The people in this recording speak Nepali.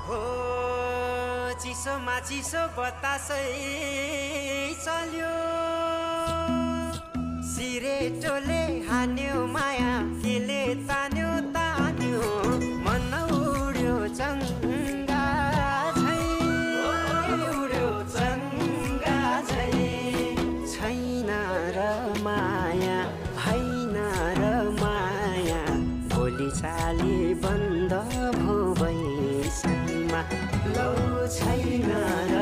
हो चिसोमा चिसो बतासै चल्यो सिरेटोले हान्यो माया केले तान्यो तान्यो मन उड्यो चङ्गा झै उड्यो चङ्गा झै छैन र माया होइन र माया बोली चाली बन्द भो बैसमा लौ छैन र